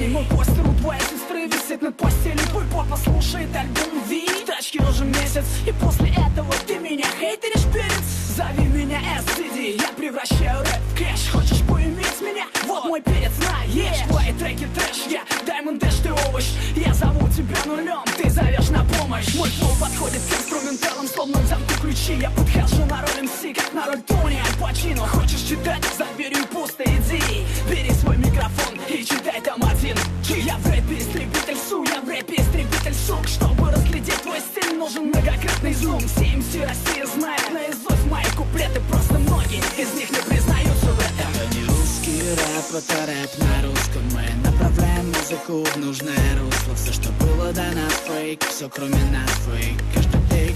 ней. Мой постер у твоей сестры висит над постелью. Твой папа слушает альбом Ви, тачки уже месяц. И после этого ты меня хейтеришь, перец. Зови меня SCD, я превращаю рэп в кэш. Хочешь поиметь меня? Вот мой перец, на, ешь. Твои треки трэш, я Diamond Dash, ты овощ. Я зову тебя нулем, ты зовешь на помощь. Мой флоу подходит к инструменталам, словно к замку ключи. Я подхожу на роль МС, как на роль Тони Аль Пачино. Хочешь читать? За дверью пусто, иди. Бери свой микрофон и читай там один G. Я в рэпе истребитель су, я в рэпе истребитель сук. Чтобы разглядеть твой стиль, нужен многократный зум. Все МС Россия знает наизусть мои куплеты. Просто многие из них не признаются в этом. Это не русский рэп, это рэп на русском. Мы направляем музыку в нужное русло. Все, что было до нас фейк, все кроме нас фейк. Каждый тейк,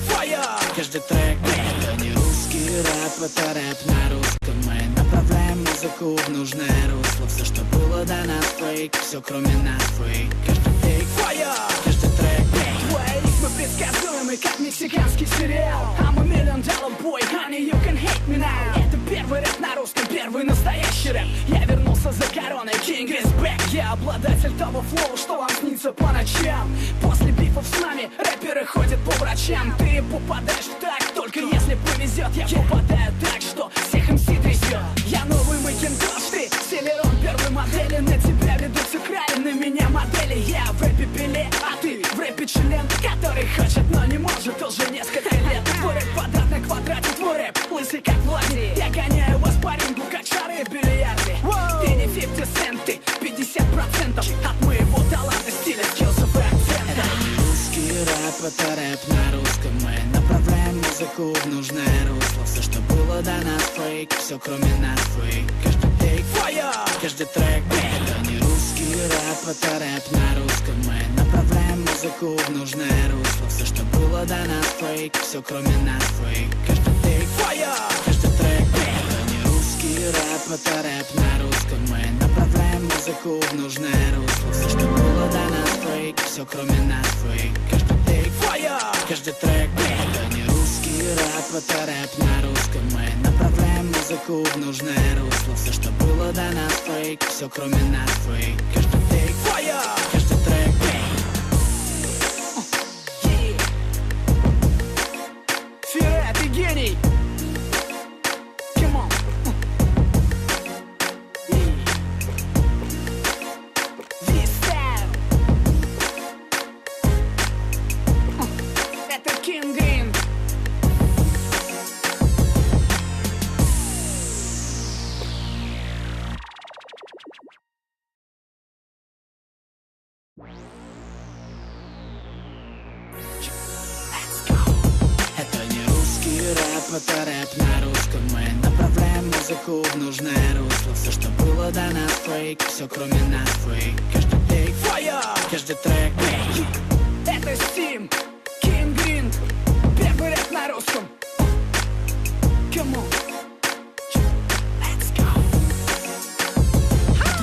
каждый трек. Это не русский рэп, это рэп на русском. Мы направляем музыку в нужное русло. Все, что было до нас фейк, все кроме нас фейк. Каждый тейк, каждый трек. Твои ритмы предсказуемы, как мексиканский сериал. I'm a $1 million boy, honey, you can hate me now. Это первый рэп на русском, первый настоящий рэп. Я вернулся за короной, King is back. Я обладатель того флоу, что вам снится по ночам. После бифов с нами рэперы ходят по врачам. Ты попадаешь так, только если повезет. Я попадаю так, что всех МС трясет. Я новый Макинтош, ты Селерон первой модели. На тебя ведутся крали, на меня модели. Я в рэпе Пеле, а ты в рэпе член, который хочет, но не может уже несколько лет. Твой рэп квадрат на квадрате, твой рэп лысый как Влади. Я гоняю вас по рингу, как шары в бильярде. Ты не 50 Cent, ты 50% от моего таланта, стиля, скиллсов и акцента. Это не русский рэп, это рэп на русском. Мы направляем музыку в нужное русло. Все, что было до нас фейк, все кроме нас фейк. Каждый тейк, каждый трек. Это не русский рэп, это рэп на русском. Мы направляем музыку в нужное русло. Все, что было до нас фейк, все кроме нас фейк. Каждый тейк, каждый трек. Это не русский рэп, это рэп на русском. Мы направляем музыку в нужное русло. Все, что было до нас фейк, все кроме нас фейк. Каждый тейк, каждый трек. Это не русский рэп, это рэп на русском. Мы направляем музыку в нужное русло. Все, что было до нас фейк, все кроме нас фейк. Каждый тейк, каждый трек. Фире, ты гений! Come on! V-Style! Это King Green! Это не русский рэп, это рэп на русском. Мы направляем музыку в нужное русло. Все, что было до нас фейк, все кроме нас фейк. Каждый тейк, каждый трек. Это Steam! King Green! Первый рэп на русском! Come on! Let's go!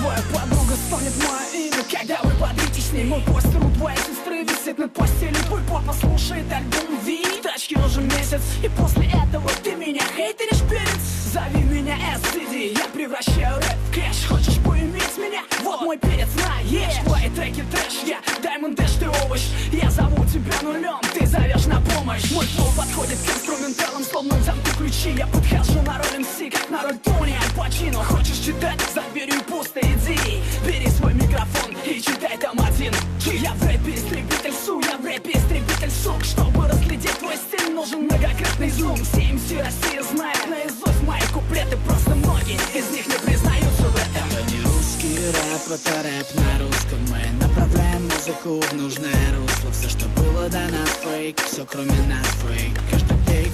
Твоя подруга стонет мое имя, когда вы бодритесь с ней. Мой постер у твоей сестры висит над постелью. Твой папа слушает альбом Ви, тачки уже месяц. И после этого ты меня хейтеришь, перец. Зови меня SCD, я превращаю рэп в кэш. Хочешь поиметь меня? Вот мой перец, на, ешь. Твои треки трэш, я Diamond Dash, ты овощ. Я зову тебя нулем, ты зовешь на помощь. Мой флоу подходит к инструменталам, словно к замку ключи. Я подхожу на роль МС, как на роль Тони Аль Пачино. Хочешь читать? За дверью пусто, иди. Бери свой микрофон и читай там один G. Я в рэпе истребитель су, я в рэпе истребитель сук. Чтобы разглядеть твой стиль, нужен многократный зум. Все МС Россия знает наизусть мои куплеты. Просто многие из них не признаются в этом. Это не русский рэп, это рэп на русском. Мы направляем музыку в нужное русло. Все, что было до нас фейк, все кроме нас фейк. Каждый тейк,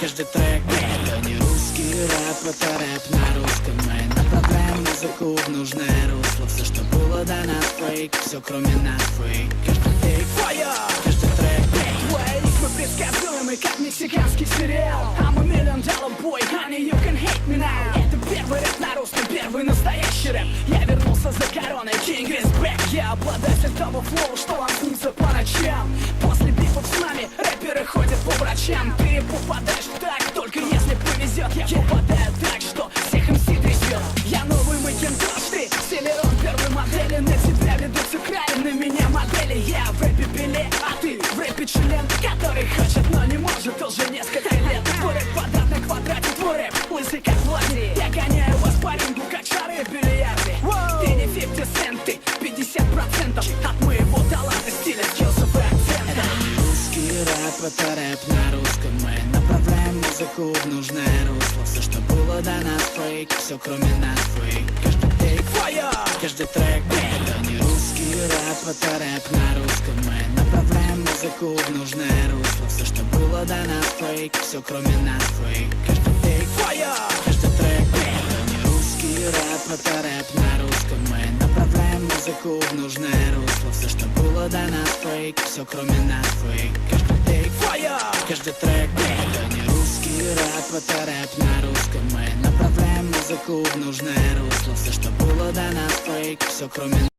каждый трек. Это не русский рэп, это рэп на русском. Мы направляем музыку в нужное русло. Все, что было до нас фейк, все кроме нас фейк. Каждый тейк, каждый трек. Твои ритмы предсказуемы, как мексиканский сериал. I'm a $1 million boy, honey, you can hate me now. Это первый рэп на русском, первый настоящий рэп. Я вернулся за короной, King is back. Я обладатель того флоу, что вам снится по ночам. После бифов с нами рэперы ходят по врачам. Ты попадаешь так, только если повезет. Я попадаю так, что всех МС трясет. Я новый Макинтош, ты Селерон первой модели. На тебя больше лент, который хочет, но не может уже несколько лет. Твой рэп квадрат на квадрате, твой рэп лысый как Влади. Я гоняю вас по рингу, как шары в бильярде. Ты не 50 Cent, ты 50% от моего таланта, стиля, скиллсов и акцента. Это не русский рэп, это рэп на русском. Мы направляем музыку в нужное русло. Все, что было до нас, фейк, все кроме нас фейк. Каждый тейк, каждый трек. Это не русский рэп, это рэп на русском. Мы направляем музыку в нужное русло. Все, что было до нас, фейк, все кроме нас фейк. Каждый тейк, каждый трек. Это не русский рэп, это рэп на русском. Мы направляем музыку в нужное русло. Все, что было до нас, фейк, все кроме нас фейк. Каждый тейк, каждый трек. Это не русский рэп, это рэп на русском. Мы направляем музыку в нужное русло. Все, что было до нас, фейк, все кроме нас.